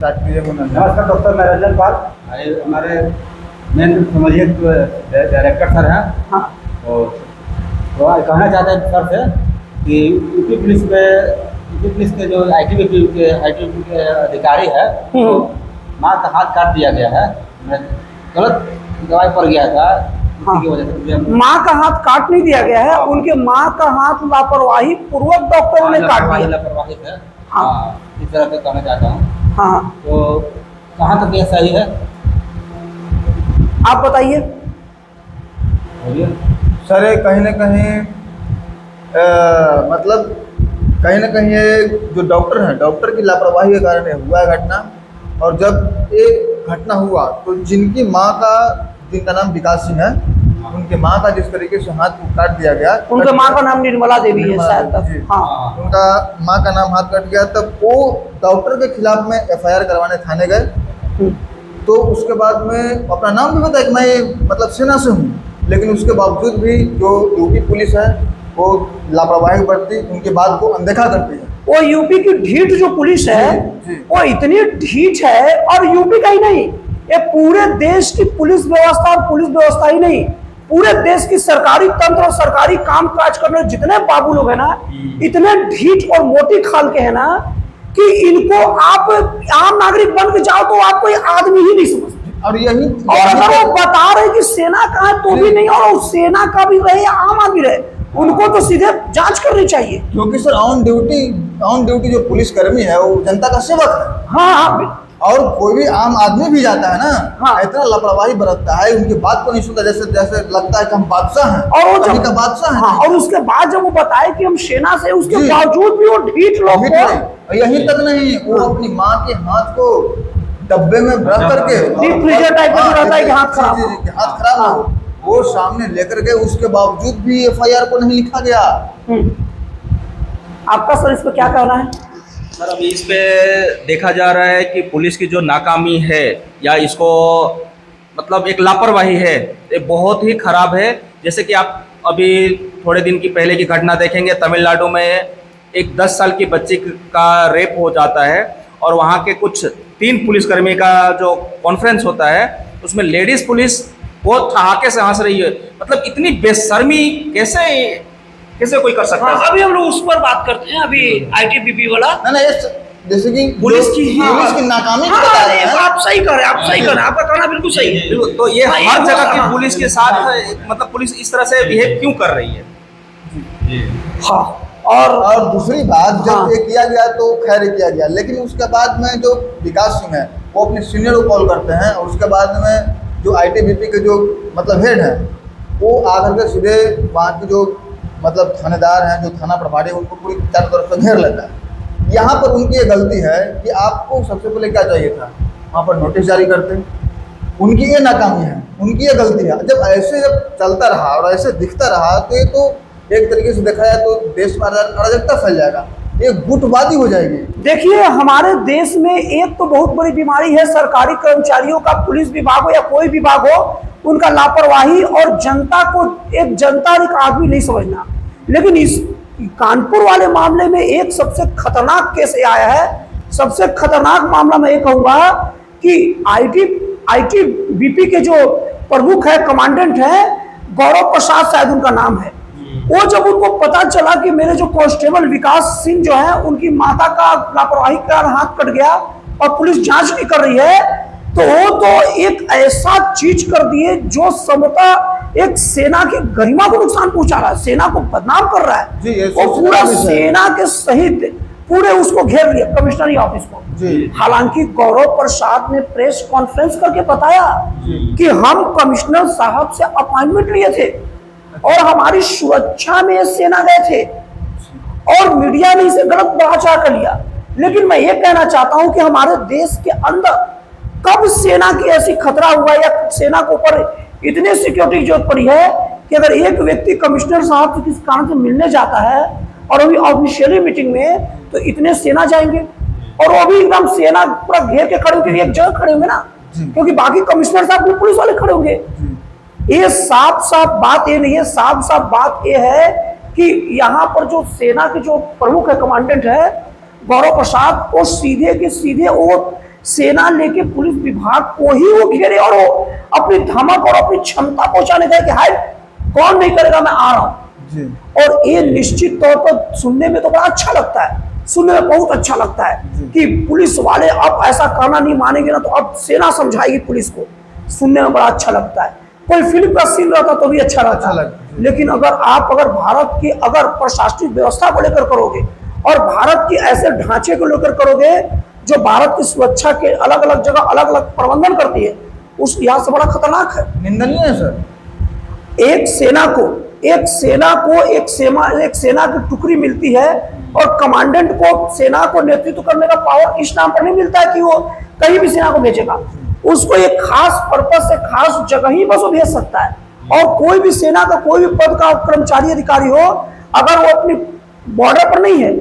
नमस्कार डॉक्टर, मैं रंजन पाल, हमारे मेन समझिए डायरेक्टर सर हैं। हाँ, तो कहना चाहते हैं सर से कि यूपी पुलिस के जो आईटीबीपी के अधिकारी है, तो माँ का हाथ काट दिया गया है। मैं गलत दवाई पड़ गया था। हाँ, की वजह से माँ का हाथ काट नहीं दिया गया है, उनके माँ का हाथ लापरवाही पूर्वक डॉक्टरों ने काट दिया। लापरवाही है। हाँ, इस तरह से कहना चाहता हूँ। हाँ, तो कहाँ तक ये सही है, आप बताइए। सर ये कहीं ना कहीं मतलब कहीं ना कहीं ये जो डॉक्टर हैं, डॉक्टर की लापरवाही के कारण ये हुआ है घटना। और जब ये घटना हुआ तो जिनकी माँ का, जिनका नाम विकास सिंह है, उनके माँ का जिस तरीके से हाथ काट दिया गया, उनके माँ का नाम निर्मला देवी है शायद तक। हाँ, उनका माँ का नाम हाथ कट गया, तब वो डॉक्टर के खिलाफ में एफआईआर करवाने थाने गए। तो उसके बाद में अपना नाम भी बताया कि मैं मतलब सेना से हूँ, लेकिन उसके बावजूद भी जो यूपी पुलिस है वो लापरवाही बरती, उनकी बात को अनदेखा करती है। वो यूपी की ढीठ जो पुलिस है, वो इतनी ढीठ है, और यूपी का ही नहीं, ये पूरे देश की पुलिस व्यवस्था, और पुलिस व्यवस्था ही नहीं, पूरे देश की सरकारी तंत्र और सरकारी काम काज करने जितने बाबू लोग हैं ना, इतने ढीठ और मोटी खाल के हैं ना, कि इनको आप आम नागरिक बन के जाओ तो आप कोई आदमी ही नहीं समझते। और यही और अगर वो बता रहे कि सेना का है तो भी नहीं, और सेना का भी रहे या आम आदमी रहे, उनको तो सीधे जांच करनी चाहिए। क्योंकि सर ऑन ड्यूटी जो पुलिस कर्मी है वो जनता का सेवक है। हाँ, और कोई भी आम आदमी भी जाता है ना, हाँ, इतना लापरवाही बरतता है, उनकी बात को नहीं सुनता, जैसे लगता है कि हम बादशाह हैं, और वो कहीं का बादशाह हैं। हाँ, और उसके बाद जब वो बताए कि हम सेना से, उसके बावजूद भी वो ढीठ लोग को, यही तक नहीं, वो अपनी माँ के हाथ को डब्बे में भर करके, फ्रीजर टाइप का रहता है कि हाथ खराब हो, वो सामने लेकर गए, उसके बावजूद भी एफआईआर को नहीं लिखा गया। आपका सर इस पर क्या कहना है? सर अभी इस पे देखा जा रहा है कि पुलिस की जो नाकामी है, या इसको मतलब एक लापरवाही है, ये बहुत ही खराब है। जैसे कि आप अभी थोड़े दिन की पहले की घटना देखेंगे, तमिलनाडु में एक 10 साल की बच्ची का रेप हो जाता है, और वहाँ के कुछ 3 पुलिसकर्मी का जो कॉन्फ्रेंस होता है, उसमें लेडीज़ पुलिस वो ठहाके से हंस रही है। मतलब इतनी बेशर्मी कैसे कोई कर सकता है? अभी हम लोग उस पर बात करते हैं, अभी आईटीबीपी वाला ना जैसे कि पुलिस की नाकामी बता रहे हैं। आप सही कर रहे हैं, आपका कहना बिल्कुल सही है। तो ये हर जगह की पुलिस के साथ मतलब पुलिस इस तरह से बिहेव क्यों कर रही है? हाँ, और दूसरी बात, जब ये किया गया तो खैर किया गया, लेकिन उसके बाद में जो विकास सिंह है वो अपने सीनियर को कॉल करते हैं, और उसके बाद में जो आईटीबीपी के जो मतलब हेड है वो आकर के सीधे वहाँ की जो मतलब थानेदार हैं, जो थाना प्रभारी, उनको पूरी चारों तरफ से घेर लेता है। यहाँ पर उनकी ये गलती है कि आपको सबसे पहले क्या चाहिए था, वहाँ पर नोटिस जारी करते। उनकी ये नाकामी है, उनकी ये गलती है। जब चलता रहा और ऐसे दिखता रहा तो ये तो एक तरीके से देखा जाए तो देश में अराजकता फैल जाएगा, ये गुटबाजी हो जाएगी। देखिए, हमारे देश में एक तो बहुत बड़ी बीमारी है, सरकारी कर्मचारियों का, पुलिस विभाग हो या कोई विभाग हो, उनका लापरवाही, और जनता को एक जनता एक आदमी नहीं समझना। लेकिन इस कानपुर वाले मामले में एक सबसे खतरनाक केस आया है। सबसे खतरनाक मामला मैं ये कहूँगा कि आईटीबीपी के जो प्रमुख है, कमांडेंट है, गौरव प्रसाद शायद उनका नाम है, वो जब उनको पता चला कि मेरे जो कांस्टेबल विकास सिंह जो है, उनकी माता का लापरवाही के कारण हाथ कट गया और पुलिस जांच नहीं कर रही है, तो वो तो एक ऐसा चीज कर दिए जो समता एक सेना की गरिमा को नुकसान पहुंचा रहा है, सेना को बदनाम कर रहा है। वो पूरा सेना के सहित पूरे उसको घेर लिया, कमिश्नरी ऑफिस को। हालांकि गौरव प्रसाद ने प्रेस कॉन्फ्रेंस करके बताया कि हम कमिश्नर साहब से अपॉइंटमेंट लिए थे और हमारी सुरक्षा में सेना गए थे, और मीडिया ने इसे गलत बढ़ा चढ़ा कर लिया। लेकिन मैं ये कहना चाहता हूं कि हमारे देश के अंदर कब सेना की ऐसी खतरा हुआ, या सेना के ऊपर इतनी सिक्योरिटी की जरूरत पड़ी है कि अगर एक व्यक्ति कमिश्नर साहब से किस कारण से मिलने जाता है, और अभी ऑफिशियली मीटिंग में, तो इतने सेना जाएंगे, और वो भी एकदम सेना पूरा घेर के खड़े होंगे, एक जगह खड़े होंगे ना, क्योंकि बाकी कमिश्नर साहब पुलिस वाले खड़े होंगे। ये साफ साफ बात ये नहीं है, साफ साफ बात ये है कि यहाँ पर जो सेना के जो प्रमुख है, कमांडेंट है गौरव प्रसाद, वो सीधे के सीधे वो सेना लेके पुलिस विभाग को ही वो घेरे और वो अपनी धमक और अपनी क्षमता पहुंचाने का कि हाय कौन नहीं करेगा, मैं आ रहा हूं। जी। और ये निश्चित तौर पर सुनने में तो बड़ा अच्छा लगता है, सुनने में बहुत अच्छा लगता है कि पुलिस वाले अब ऐसा करना नहीं मानेंगे ना तो अब सेना समझाएगी पुलिस को। सुनने में बड़ा अच्छा लगता है। कोई फिल्म का सीन रहता तो भी अच्छा रहता है, लेकिन अगर भारत की अगर प्रशासनिक व्यवस्था को लेकर करोगे और भारत की ऐसे ढांचे को लेकर करोगे जो भारत की सुरक्षा के अलग अलग जगह अलग अलग प्रबंधन करती है, उस लिहाज से बड़ा खतरनाक है, निंदनीय है सर। एक सेना की टुकड़ी मिलती है और कमांडेंट को सेना को नेतृत्व करने का पावर इस नाम पर नहीं मिलता है कि वो कहीं भी सेना को भेजेगा। उसको एक खास पर्पस से खास जगह ही बस वो भेज सकता है। और कोई भी सेना का कोई भी पद का कर्मचारी अधिकारी हो, अगर वो अपनी बॉर्डर पर नहीं है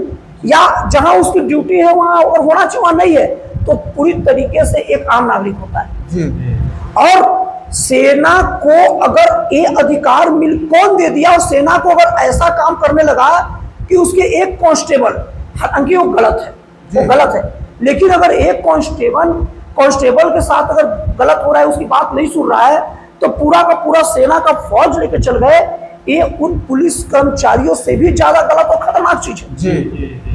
या जहां उसकी ड्यूटी है वहां अगर होना चाहिए वहां नहीं है, तो पूरी तरीके से एक आम नागरिक होता है। जी। और सेना को अगर ये अधिकार कौन दे दिया, और सेना को अगर ऐसा काम करने लगा कि उसके एक कांस्टेबल, हालांकि वो गलत है, लेकिन अगर एक कांस्टेबल के साथ अगर गलत हो रहा है, उसकी बात नहीं सुन रहा है, तो पूरा का पूरा सेना का फौज लेकर चल गए, ये उन पुलिस कर्मचारियों से भी ज्यादा गलत और खतरनाक चीज है। जी।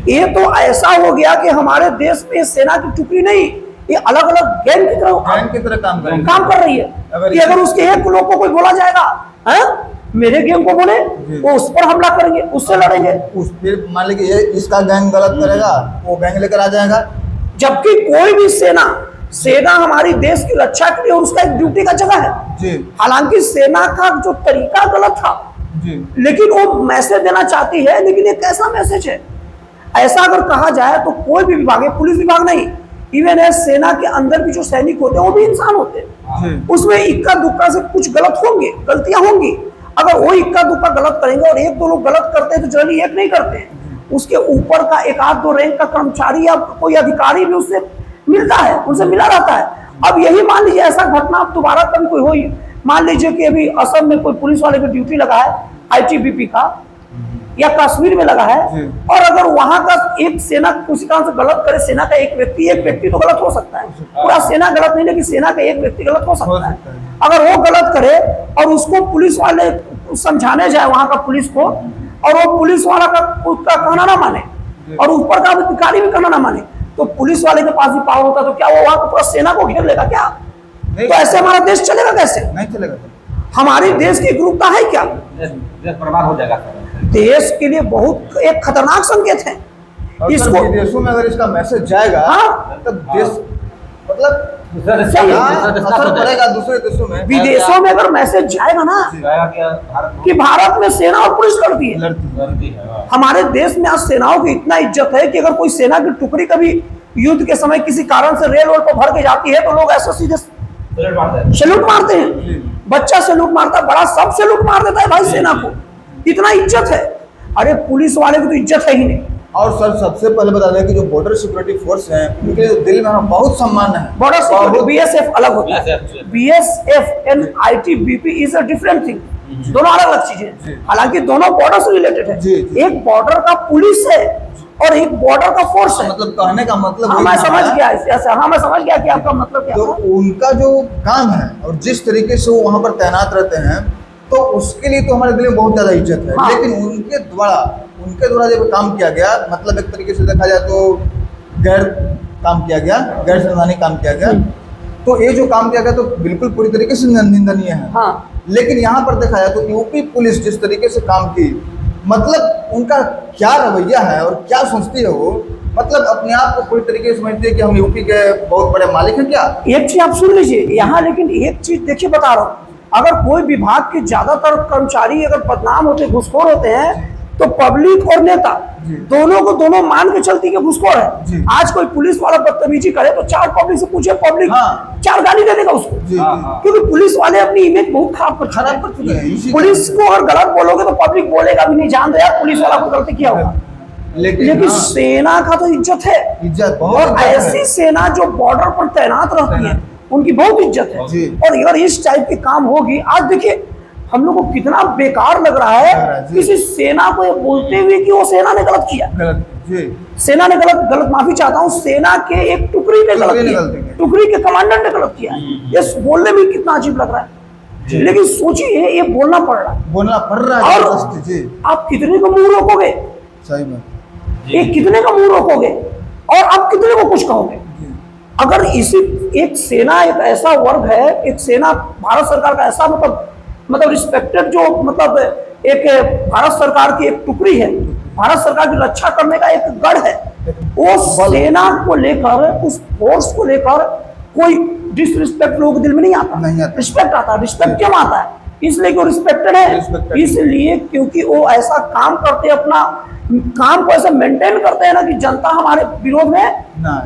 ये तो ऐसा हो गया कि हमारे देश में सेना की टुकड़ी नहीं, ये अलग अलग गैंग की तरह काम कर रही है कि अगर उसके एक लोग को कोई बोला जाएगा है मेरे गैंग को बोले, वो उस पर हमला करेंगे, उससे लड़ेंगे। फिर मान लीजिए ये इसका गैंग गलत करेगा, वो गैंग लेकर आ जाएगा। जबकि कोई भी सेना हमारी देश की रक्षा के लिए और उसका एक ड्यूटी का जगह है। जी। हालांकि सेना का जो तरीका गलत था, जी। लेकिन वो मैसेज देना चाहती है, लेकिन ये कैसा मैसेज है? ऐसा अगर कहा जाए तो कोई भी विभाग है, पुलिस विभाग नहीं, इवन है सेना के अंदर भी जो सैनिक होते हैं वो भी इंसान होते हैं, उसमें इक्का दुक्का से कुछ गलतियां होंगी। अगर वो इक्का दुक्का गलत करेंगे और एक दो लोग गलत करते हैं तो जनरली एक नहीं करते हैं, उसके ऊपर का एक आध दो रैंक का कर्मचारी या कोई अधिकारी भी उससे मिलता है, उनसे मिला रहता है। अब यही मान लीजिए ऐसा घटना अब दोबारा कभी कोई हो, मान लीजिए कि अभी असम में कोई पुलिस वाले की ड्यूटी लगा है ITBP का, या कश्मीर में लगा है, और अगर वहां का एक सेना किसी कारण से गलत करे, सेना का एक व्यक्ति तो गलत हो सकता है, पूरा सेना गलत नहीं, लेकिन सेना का एक व्यक्ति गलत हो सकता है। अगर वो गलत करे और उसको पुलिस वाले समझाने जाए वहां का पुलिस को, और वो पुलिस वाला का उसका कहना ना माने और ऊपर का अधिकारी भी कहना ना माने, तो पुलिस वाले के पास भी पावर होता, तो क्या वो वहां पूरा सेना को घेर लेगा क्या? तो ऐसे हमारा देश चलेगा कैसे? नहीं चलेगा। हमारे देश की एकरूपता है क्या? देश बर्बाद हो जाएगा। देश के लिए बहुत एक खतरनाक संकेत है। इसको विदेशों में अगर इसका मैसेज जाएगा, तब देश मतलब असर पड़ेगा दूसरे देशों में। विदेशों में अगर मैसेज जाएगा ना कि भारत में सेना और पुलिस लड़ती है, हमारे देश में आज सेनाओं की इतना इज्जत है कि अगर कोई सेना की टुकड़ी कभी युद्ध के समय किसी कारण से रेल रोड पर भर के जाती है, तो लोग ऐसा सीधे सैल्यूट मारते हैं। बच्चा सैल्यूट मारता है, बड़ा सब सैल्यूट मार देता है भाई सेना को, इतना इज्जत है। अरे पुलिस वाले की तो इज्जत है ही नहीं। और सर सबसे पहले बता दें कि जो बॉर्डर सिक्योरिटी फोर्स है, उनके दिल में बहुत सम्मान है। बॉर्डर सिक्योरिटी BSF अलग होता है, BSF and ITBP is a different thing, दोनों अलग अलग चीजें, हालांकि दोनों बॉर्डर से रिलेटेड है। एक बॉर्डर का पुलिस है और एक बॉर्डर का फोर्स है। मतलब कहने का मतलब मैं समझ गया मैं समझ गया कि आपका मतलब क्या तो था। उनका जो काम है और जिस तरीके से वो वहां पर तैनात रहते हैं, तो उसके लिए तो हमारे दिल में बहुत ज्यादा इज्जत है। लेकिन उनके द्वारा जब काम किया गया, मतलब एक तरीके से देखा जाए तो गैर संवैधानिक काम किया गया, तो ये जो काम किया गया तो बिल्कुल पूरी तरीके से निंदनीय है। लेकिन यहाँ पर देखा जाए तो यूपी पुलिस जिस तरीके से काम की, मतलब उनका क्या रवैया है और क्या सोचती है वो, मतलब अपने आप को पूरी तरीके से समझती है कि हम यूपी के बहुत बड़े मालिक हैं क्या? एक चीज आप सुन लीजिए यहाँ, लेकिन एक चीज देखिए बता रहा हूँ, अगर कोई विभाग के ज्यादातर कर्मचारी अगर बदनाम होते, घुसखोर होते हैं, तो पब्लिक और नेता दोनों को दोनों मान के चलती कि घुसखोर है। आज कोई पुलिस वाला बदतमीजी करे तो चार पब्लिक से पूछे, पब्लिक चार गाली दे देगा उसको, क्योंकि पुलिस वाले अपनी इमेज बहुत खराब कर चुके हैं। पुलिस को अगर गलत बोलोगे तो पब्लिक बोलेगा भी नहीं, जान दो यार पुलिस वाला को गलती किया होगा। लेकिन सेना का तो इज्जत है, इज्जत और ऐसी सेना जो बॉर्डर पर तैनात रहती है उनकी बहुत इज्जत है। और अगर इस टाइप के काम होगी, आज देखिए हम लोग को कितना बेकार लग रहा है किसी सेना को ये बोलते हुए कि वो सेना ने गलत किया। सेना ने गलत माफी चाहता हूँ, सेना के एक टुकड़ी ने गलत किया। टुकड़ी के कमांडेंट ने गलत किया है। ये बोलने में कितना अजीब लग रहा है, लेकिन सोचिए ये बोलना पड़ रहा है, बोलना पड़ रहा है और जबरदस्ती। जी आप कितने का मुंह रोकोगे, सही बात। ये कितने का मुंह रोकोगे, और आप कितने को कुछ कहोगे। अगर इसी एक सेना एक ऐसा वर्ग है, एक सेना भारत सरकार का ऐसा मतलब रिस्पेक्टेड जो मतलब एक भारत सरकार की एक टुकड़ी है, भारत सरकार की रक्षा करने का एक गढ़ है, वो सेना को लेकर, उस फोर्स को लेकर कोई डिसरिस्पेक्ट लोगों के दिल में नहीं आता, रिस्पेक्ट आता है। रिस्पेक्ट क्यों आता है? इसलिए कि वो रिस्पेक्टेड है, इसलिए क्योंकि वो ऐसा काम करते हैं, अपना काम को ऐसा मेंटेन करते हैं ना कि जनता हमारे विरोध में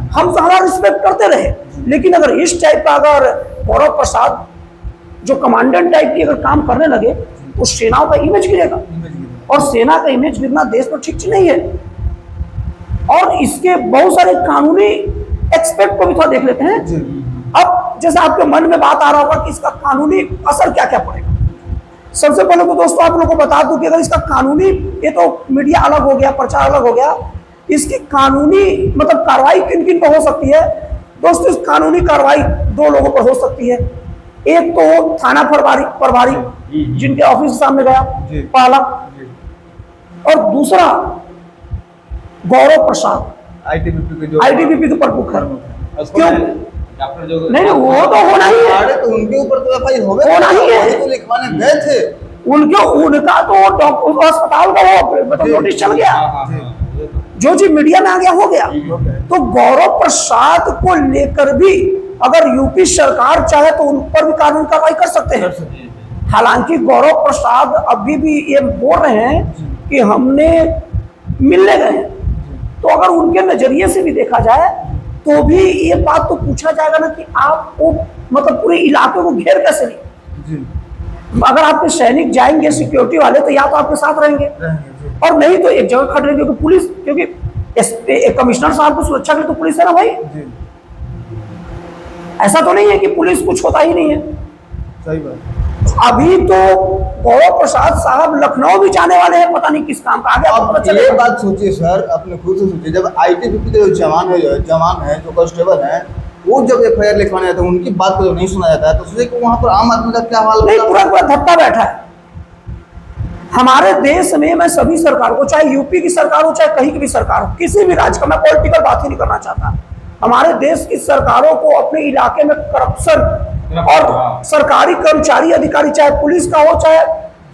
हम तो हमारा रिस्पेक्ट करते रहे। लेकिन अगर इस टाइप का अगर गौरव प्रसाद जो कमांडेंट टाइप की अगर काम करने लगे तो सेनाओं का इमेज गिरेगा, और सेना का इमेज गिरना देश पर ठीक नहीं है। और इसके बहुत सारे कानूनी एक्सपेक्ट को भी थोड़ा देख लेते हैं। अब जैसे आपके मन में बात आ रहा होगा कि इसका कानूनी असर क्या क्या पड़ेगा। सबसे पहले तो दोस्तों आप लोगों को बता दूं कि अगर इसका कानूनी, ये तो मीडिया अलग हो गया, प्रचार अलग हो गया, इसकी कानूनी मतलब कार्रवाई किन किन पर हो सकती है दोस्तों। इस कानूनी कार्रवाई दो लोगों पर हो सकती है। एक तो थाना प्रभारी जिनके ऑफिस के सामने गया पहला, और दूसरा गौरव प्रसाद आईटीबीपी के प्रमुख है। क्यों? नहीं वो तो होना ही है, तो उनके ऊपर तो एफआईआर होना ही है, तो लिखवाने गए थे उनका तो डॉक्टर अस्पताल का वो मतलब नोटिस चल गया, जो चीज मीडिया में आ गया हो गया। तो गौरव प्रसाद को लेकर भी अगर यूपी सरकार चाहे तो उन पर भी कानूनी कार्रवाई कर सकते हैं। हालांकि गौरव प्रसाद अभी भी ये बोल रहे हैं कि हमने मिलने गए हैं, तो अगर उनके नजरिए से भी देखा जाए तो भी ये बात तो पूछा जाएगा ना कि आप वो मतलब पूरे इलाके को घेर कैसे लिए। अगर आपके सैनिक जाएंगे सिक्योरिटी वाले तो या तो आपके साथ रहेंगे और नहीं तो एक जगह खड़े रहेंगे, क्योंकि पुलिस, क्योंकि कमिश्नर साहब को सुरक्षा के लिए तो पुलिस है ना भाई। ऐसा तो नहीं है कि पुलिस कुछ होता ही नहीं है। सही बात। अभी तो गौरव प्रसाद साहब लखनऊ भी जाने वाले हैं, पता नहीं किस काम का। आगे आप ये बात सोचिए सर, अपने खुद से सोचिए, जब आईटीबीपी के जो जवान है जो कांस्टेबल है, वो जब एफआईआर लिखवाने जाते हैं, उनकी बात को जब नहीं सुना जाता है तो सोचिए कि वहाँ पर आम आदमी का क्या हाल नहीं, पूरा पूरा धत्ता बैठा है। हमारे देश में मैं सभी सरकार को, चाहे यूपी की सरकार हो चाहे कहीं की भी सरकार हो, किसी भी राज्य का, मैं पॉलिटिकल बात ही नहीं करना चाहता, हमारे देश की सरकारों को अपने इलाके में करप्शन और सरकारी कर्मचारी अधिकारी, चाहे पुलिस का हो चाहे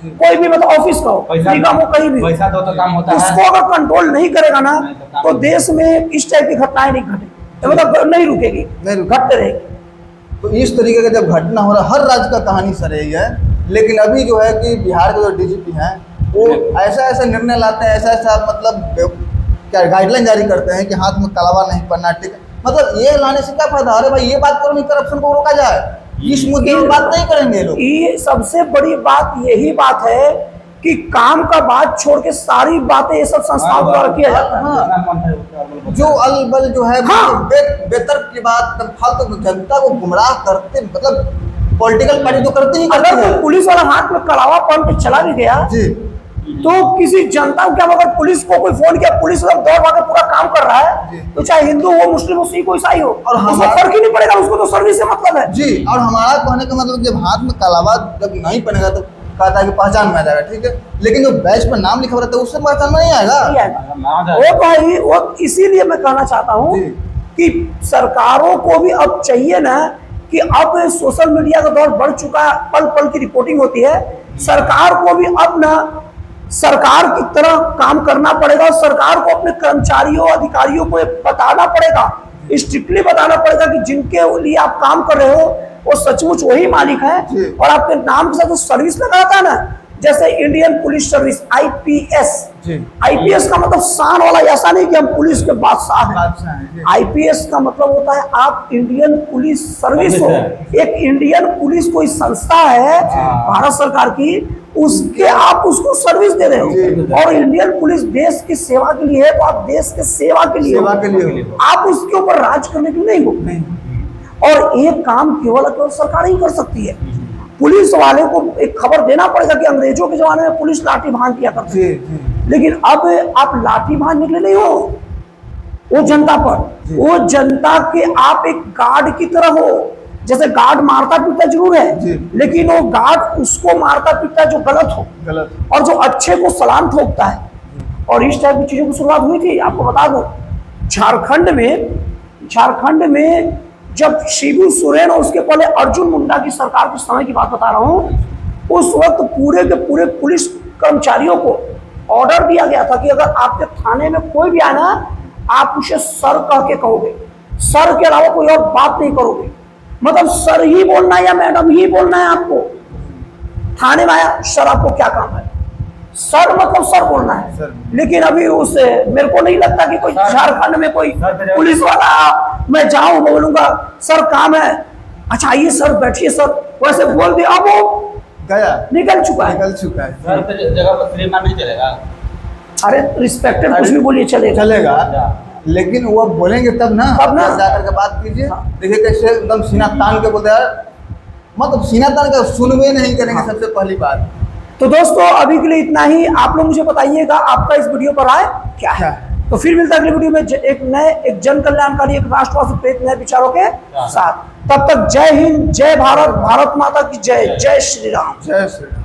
कोई भी मतलब ऑफिस का हो, निगम हो, कहीं भी, पैसा तो काम होता है, उसको अगर कंट्रोल नहीं करेगा ना तो देश में इस टाइप की घटनाएं नहीं घटेगी, मतलब नहीं रुकेगी, घटते रहेगी। तो इस तरीके का जब घटना हो रहा है, हर राज्य का कहानी सर यही है। लेकिन अभी जो है कि बिहार के जो डीजीपी हैं वो ऐसा निर्णय लाते हैं, ऐसा मतलब क्या गाइडलाइन जारी करते हैं कि हाथ में कलावा नहीं पहनना, ठीक, मतलब ये लाने से क्या फायदा। अरे भाई ये बात करो नहीं, करप्शन को रोका जाए, इस मुद्दे में बात नहीं करेंगे लोग। ये सबसे बड़ी बात यही बात है कि काम का बात छोड़ के सारी बातें ये सब संस्थाओं द्वारा किया जाता है। जो अलबल जो है बेहतर की बात, फालतू जनता को गुमराह करते, मतलब पॉलिटिकल पार्टी तो करते ही करते अगर कोई पुलिस वाला हाथ में कलावा पहन के चला भी गया तो किसी जनता को क्या, अगर पुलिस को कोई फोन किया, पुलिस दौड़ भाग पूरा काम कर रहा है, तो चाहे हिंदू हो, मुस्लिम हो, सिख हो, ईसाई हो, और उसको फर्क ही नहीं पड़ेगा, उसको तो सर्विस से मतलब है जी। और हमारा कहने का मतलब जब हाथ में कलावा जब नहीं पहनेगा तो कहता है कि पहचान में आ जाएगा, ठीक है, लेकिन जो बैच पर नाम लिखा रहता है उससे पहचान में नहीं आएगा। वो भाई वो इसीलिए मैं कहना चाहता हूँ कि सरकारों को भी अब चाहिए ना कि अब सोशल मीडिया का दौर बढ़ चुका है, पल पल की रिपोर्टिंग होती है, सरकार को भी अब ना सरकार की तरह काम करना पड़ेगा, और सरकार को अपने कर्मचारियों अधिकारियों को बताना पड़ेगा, स्ट्रिक्टली बताना पड़ेगा कि जिनके लिए आप काम कर रहे हो वो सचमुच वही मालिक है, और आपके नाम के साथ जो सर्विस लगाता है ना, जैसे Indian police service IPS, IPS का मतलब शान वाला, ऐसा नहीं कि हम पुलिस के बादशाह हैं। आईपीएस का मतलब होता है आप इंडियन पुलिस सर्विस हो। एक इंडियन पुलिस कोई संस्था है भारत सरकार की, उसके आप उसको सर्विस दे रहे हो, और इंडियन पुलिस देश की सेवा के लिए है, तो आप देश के सेवा के लिए हो, आप उसके ऊपर राज करने के लिए नहीं हो। और एक काम केवल सरकार ही कर सकती है। पुलिस वाले को एक खबर देना पड़ेगा कि अंग्रेजों के जमाने में पुलिस लाठी भान किया करती थी, लेकिन अब आप लाठी भान निकले नहीं हो, वो जनता पर, वो जनता के आप एक गार्ड की तरह हो। जैसे गार्ड मारता पीटता जरूर है, जी। लेकिन वो गार्ड उसको मारता पीटता जो गलत हो, गलत। और जो अच्छे को सलाम ठोकता है। और इस टाइप की चीजों की शुरुआत हुई थी। आपको बता दूं, झारखंड में जब शिबू सोरेन और उसके पहले अर्जुन मुंडा की सरकार के समय की बात बता रहा हूं, उस वक्त पूरे के पूरे पुलिस कर्मचारियों को ऑर्डर दिया गया था कि अगर आपके थाने में कोई भी आए ना, आप उसे सर कह के कहोगे, सर के अलावा कोई और बात नहीं करोगे। मतलब सर ही बोलना है या मैडम ही बोलना है आपको। थाने में आया, सर आपको क्या काम है, सर मतलब सर बोलना है। सर। लेकिन अभी उस मेरे को नहीं लगता कि कोई झारखंड में कोई पुलिस वाला मैं जाऊं बोलूंगा सर काम है, अच्छा आइए सर बैठिए सर, वैसे बोल दिया, अब वो गया, निकल चुका है। निकल चुका है। सर के जगह पर श्रीमान नहीं चलेगा। अरे रिस्पेक्टेड कुछ भी बोलिए चलेगा। चलेगा, लेकिन वो बोलेंगे तब ना, तब ना। जाकर के बात कीजिए। हाँ। देखिए कैसे एकदम सीना तान के बोलते हैं, मतलब सीना तान के सुनवे नहीं करेंगे। हाँ। सबसे पहली बात तो दोस्तों अभी के लिए इतना ही। आप लोग मुझे बताइएगा आपका इस वीडियो पर राय क्या है। तो फिर मिलता है अगले वीडियो में एक जन कल्याणकारी, एक राष्ट्रवादी प्रेरित नए विचारों के साथ। तब तक जय हिंद, जय भारत, भारत माता की जय, जय श्री राम। जय श्री राम।